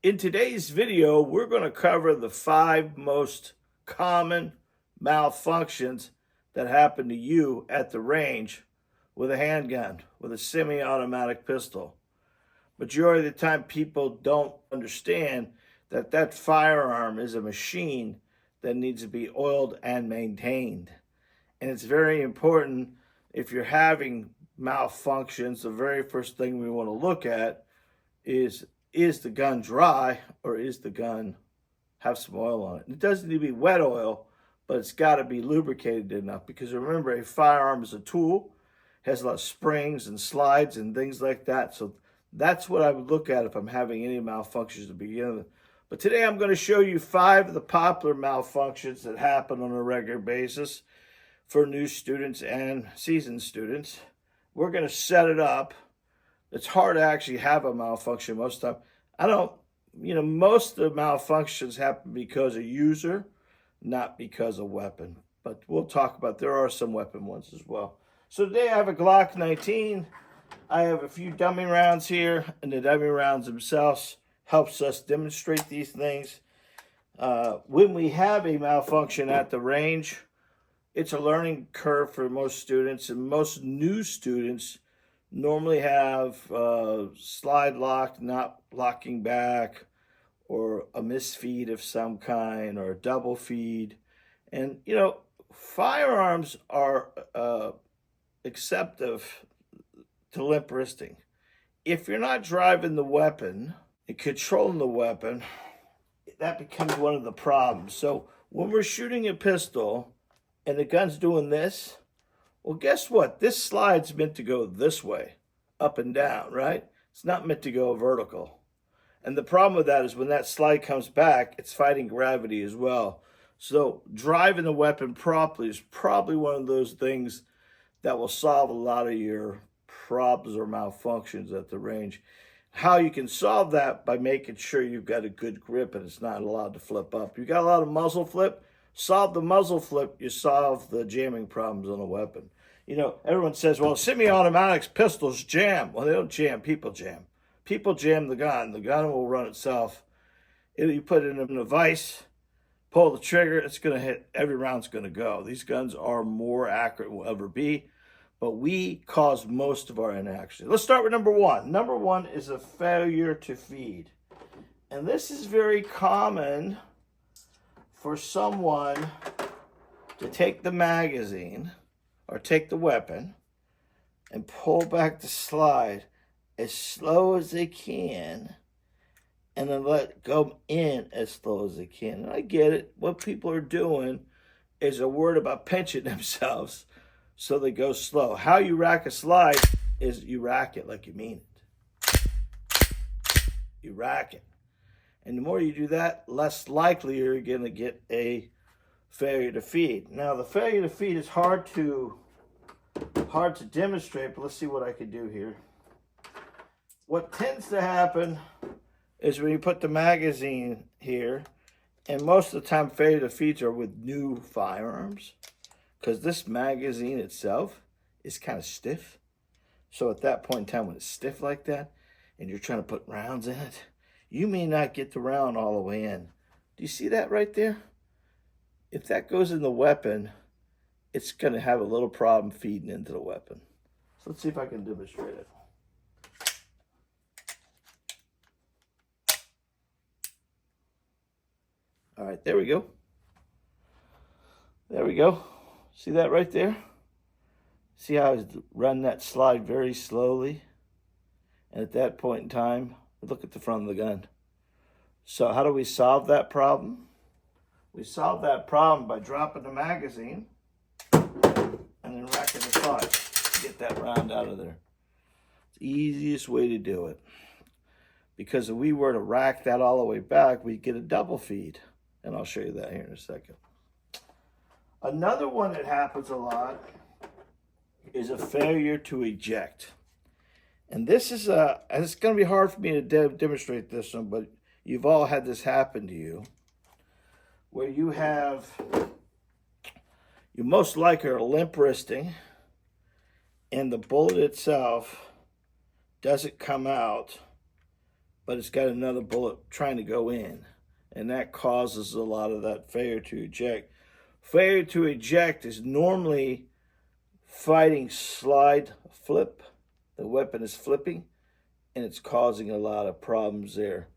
In today's video, we're going to cover the 5 most common malfunctions that happen to you at the range with a handgun, with a semi-automatic pistol. Majority of the time, people don't understand that that firearm is a machine that needs to be oiled and maintained. And it's very important if you're having malfunctions, the very first thing we want to look at is the gun dry or is the gun have some oil on it? It doesn't need to be wet oil, but it's got to be lubricated enough, because remember, a firearm is a tool, has a lot of springs and slides and things like that. So that's what I would look at if I'm having any malfunctions to begin with. But today I'm going to show you 5 of the popular malfunctions that happen on a regular basis for new students and seasoned students. We're going to set it up. It's hard to actually have a malfunction most of the time. Most of the malfunctions happen because of user, not because of weapon. But we'll talk about, there are some weapon ones as well. So today I have a Glock 19. I have a few dummy rounds here, and the dummy rounds themselves helps us demonstrate these things. When we have a malfunction at the range, it's a learning curve for most students, and most new students normally have slide lock not locking back, or a misfeed of some kind, or a double feed. And firearms are acceptive to limp wristing. If you're not driving the weapon and controlling the weapon, that becomes one of the problems. So when we're shooting a pistol and the gun's doing this, well, guess what? This slide's meant to go this way, up and down, right? It's not meant to go vertical. And the problem with that is when that slide comes back, it's fighting gravity as well. So driving the weapon properly is probably one of those things that will solve a lot of your problems or malfunctions at the range. How you can solve that by making sure you've got a good grip and it's not allowed to flip up. You got a lot of muzzle flip, solve the muzzle flip, you solve the jamming problems on a weapon. Everyone says, well, semi-automatics pistols jam. Well, they don't jam, people jam. People jam the gun. The gun will run itself. You put it in a vise, pull the trigger, it's going to hit. Every round's going to go. These guns are more accurate than will ever be, but we cause most of our inaction. Let's start with number 1. Number 1 is a failure to feed. And this is very common for someone to take the magazine or take the weapon and pull back the slide as slow as they can, and then let it go in as slow as they can. And I get it. What people are doing is a word about pinching themselves, so they go slow. How you rack a slide is you rack it like you mean it. You rack it. And the more you do that, less likely you're going to get a failure to feed. Now, the failure to feed is hard to demonstrate, but let's see what I can do here. What tends to happen is when you put the magazine here, and most of the time failure to feeds are with new firearms, because this magazine itself is kind of stiff. So at that point in time, when it's stiff like that, and you're trying to put rounds in it, you may not get the round all the way in. Do you see that right there? If that goes in the weapon, it's going to have a little problem feeding into the weapon. So let's see if I can demonstrate it. All right, there we go. There we go. See that right there? See how I run that slide very slowly? And at that point in time, look at the front of the gun. So how do we solve that problem? We solve that problem by dropping the magazine and then racking the slide to get that round out of there. It's the easiest way to do it. Because if we were to rack that all the way back, we'd get a double feed. And I'll show you that here in a second. Another one that happens a lot is a failure to eject. And this is it's going to be hard for me to demonstrate this one, but you've all had this happen to you, where you most likely are limp wristing, and the bullet itself doesn't come out, but it's got another bullet trying to go in. And that causes a lot of that failure to eject. Failure to eject is normally fighting slide flip. The weapon is flipping, and it's causing a lot of problems there.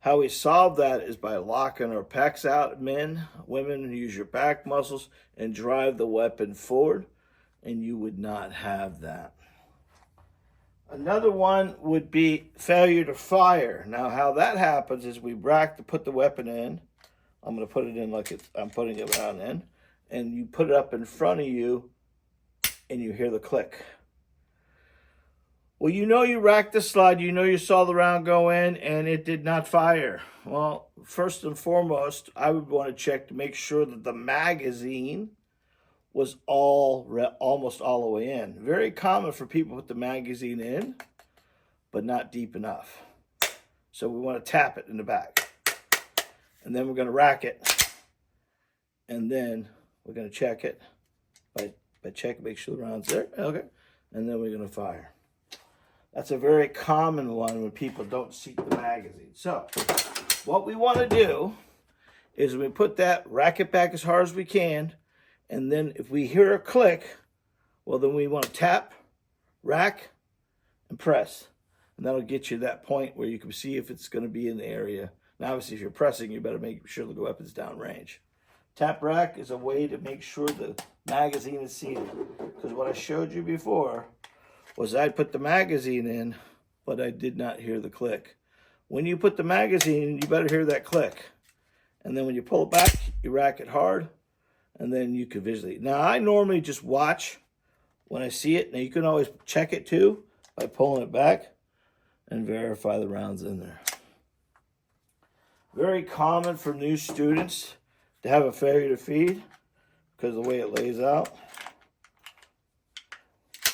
How we solve that is by locking our pecs out, men. Women, use your back muscles and drive the weapon forward, and you would not have that. Another one would be failure to fire. Now, how that happens is we rack to put the weapon in. I'm going to put it in like I'm putting it around in, and you put it up in front of you, and you hear the click. Well, you know you racked the slide, you know you saw the round go in, and it did not fire. Well, first and foremost, I would want to check to make sure that the magazine was almost all the way in. Very common for people to put the magazine in, but not deep enough. So we want to tap it in the back. And then we're going to rack it. And then we're going to check it. By check, make sure the round's there. Okay. And then we're going to fire. That's a very common one when people don't seat the magazine. So what we want to do is we put that, rack it back as hard as we can, and then if we hear a click, well, then we want to tap, rack, and press. And that'll get you that point where you can see if it's going to be in the area. Now, obviously, if you're pressing, you better make sure the weapon's downrange. Tap rack is a way to make sure the magazine is seated. Because what I showed you before was I'd put the magazine in, but I did not hear the click. When you put the magazine in, you better hear that click. And then when you pull it back, you rack it hard, and then you can visually. Now, I normally just watch when I see it. Now, you can always check it too by pulling it back and verify the round's in there. Very common for new students to have a failure to feed because of the way it lays out.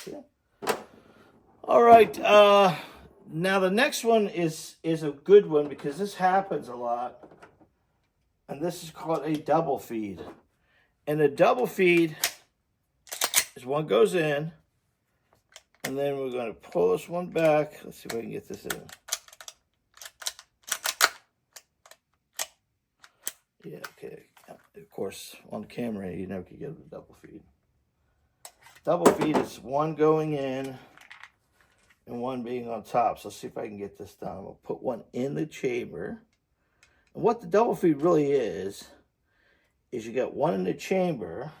Yeah. All right, now the next one is a good one because this happens a lot, and this is called a double feed. And a double feed is one goes in, and then we're going to pull this one back. Let's see if I can get this in. Yeah, okay. Of course, on camera, you never can get a double feed. Double feed is one going in and one being on top. So let's see if I can get this down. I'm going to put one in the chamber. And what the double feed really is you got one in the chamber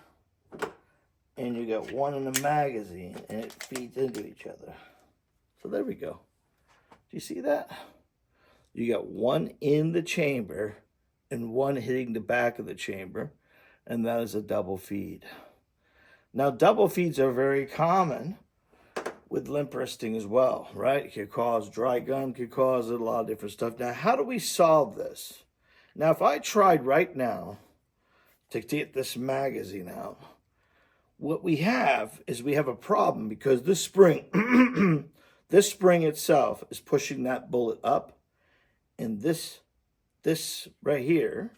and you got one in the magazine, and it feeds into each other. So there we go. Do you see that? You got one in the chamber and one hitting the back of the chamber, and that is a double feed. Now, double feeds are very common with limp wristing as well, right? It could cause dry gum, could cause a lot of different stuff. Now, how do we solve this? Now, if I tried right now to get this magazine out, what we have is we have a problem because this spring, this spring itself is pushing that bullet up, and this right here,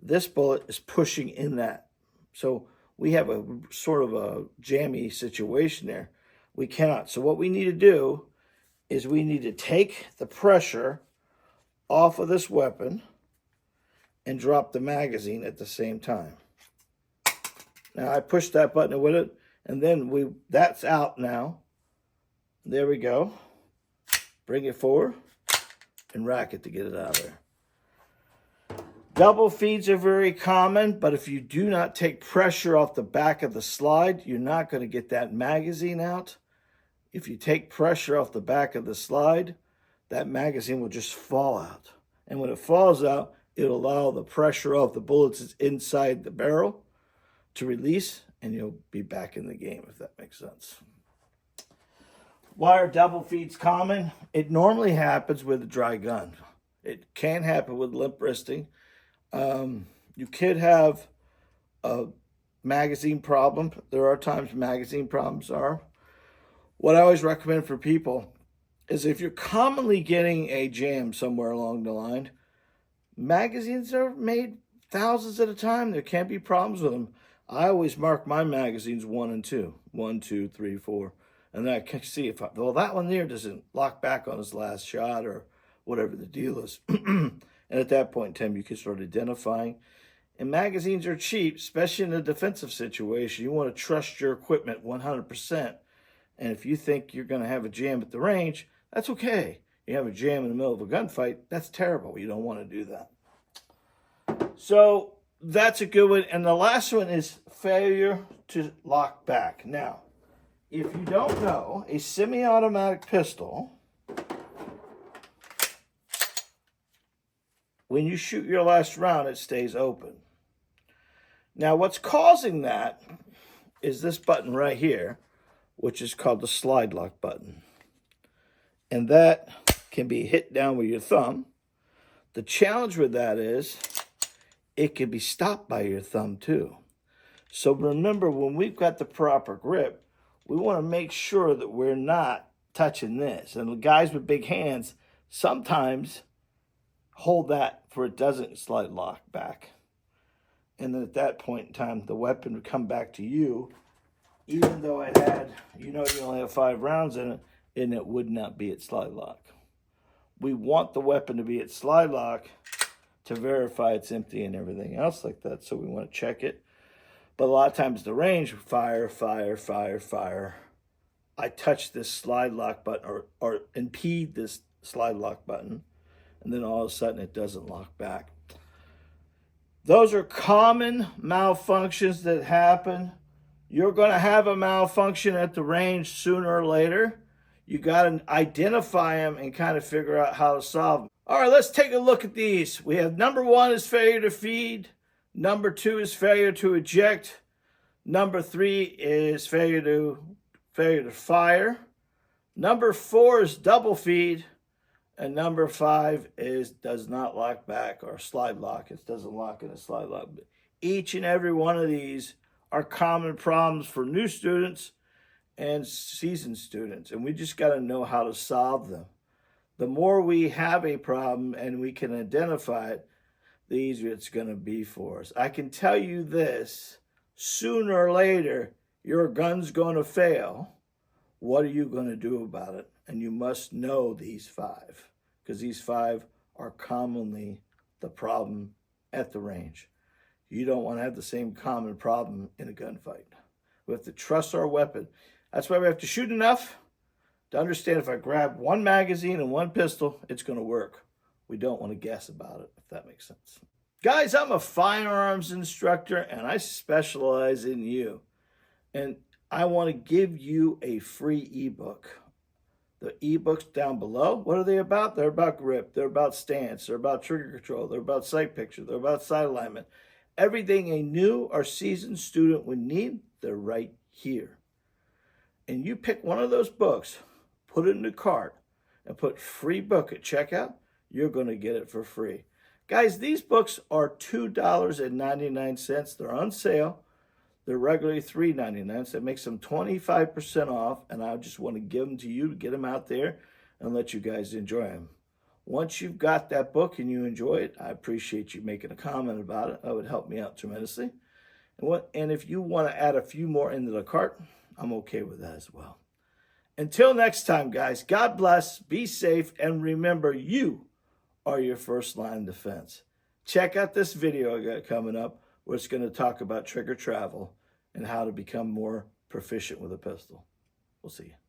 this bullet is pushing in that. So we have a sort of a jammy situation there. We cannot. So what we need to do is we need to take the pressure off of this weapon and drop the magazine at the same time. Now I push that button with it, and then that's out now. There we go. Bring it forward and rack it to get it out of there. Double feeds are very common, but if you do not take pressure off the back of the slide, you're not going to get that magazine out. If you take pressure off the back of the slide, that magazine will just fall out. And when it falls out, it'll allow the pressure of the bullets that's inside the barrel to release, and you'll be back in the game, if that makes sense. Why are double feeds common? It normally happens with a dry gun. It can happen with limp wristing. You could have a magazine problem. There are times magazine problems are. What I always recommend for people is if you're commonly getting a jam somewhere along the line, magazines are made thousands at a time. There can't be problems with them. I always mark my magazines 1 and 2. 1, 2, 3, 4. And then I can see if, well, that one there doesn't lock back on his last shot, or whatever the deal is. And at that point in time, you can start identifying. And magazines are cheap, especially in a defensive situation. You want to trust your equipment 100%. And if you think you're going to have a jam at the range, that's okay. You have a jam in the middle of a gunfight, that's terrible. You don't want to do that. So that's a good one. And the last one is failure to lock back. Now, if you don't know, a semi-automatic pistol, when you shoot your last round, it stays open. Now, what's causing that is this button right here, which is called the slide lock button. And that can be hit down with your thumb. The challenge with that is it can be stopped by your thumb too. So remember, when we've got the proper grip, we want to make sure that we're not touching this. And the guys with big hands sometimes hold that for it doesn't slide lock back. And then at that point in time, the weapon would come back to you, even though it had, you only have 5 rounds in it, and it would not be at slide lock. We want the weapon to be at slide lock to verify it's empty and everything else like that. So we want to check it. But a lot of times the range, fire, fire, fire, fire. I touch this slide lock button or impede this slide lock button, and then all of a sudden it doesn't lock back. Those are common malfunctions that happen. You're going to have a malfunction at the range sooner or later. You got to identify them and kind of figure out how to solve them. All right, let's take a look at these. We have number 1 is failure to feed. Number 2 is failure to eject. Number 3 is failure to fire. Number 4 is double feed. And number 5 is does not lock back or slide lock. It doesn't lock in a slide lock. Each and every one of these are common problems for new students and seasoned students. And we just got to know how to solve them. The more we have a problem and we can identify it, the easier it's going to be for us. I can tell you this, sooner or later, your gun's going to fail. What are you going to do about it? And you must know these 5, because these 5 are commonly the problem at the range. You don't want to have the same common problem in a gunfight. We have to trust our weapon. That's why we have to shoot enough to understand if I grab 1 magazine and 1 pistol, it's going to work. We don't want to guess about it, if that makes sense. Guys, I'm a firearms instructor, and I specialize in you. And I want to give you a free ebook. The ebooks down below, what are they about? They're about grip. They're about stance. They're about trigger control. They're about sight picture. They're about sight alignment. Everything a new or seasoned student would need, they're right here. And you pick one of those books, put it in the cart, and put free book at checkout, you're going to get it for free. Guys, these books are $2.99. They're on sale. They're regularly $3.99, so it makes them 25% off, and I just want to give them to you to get them out there and let you guys enjoy them. Once you've got that book and you enjoy it, I appreciate you making a comment about it. That would help me out tremendously. And if you want to add a few more into the cart, I'm okay with that as well. Until next time, guys, God bless, be safe, and remember, you are your first line of defense. Check out this video I got coming up, where it's going to talk about trigger travel and how to become more proficient with a pistol. We'll see you.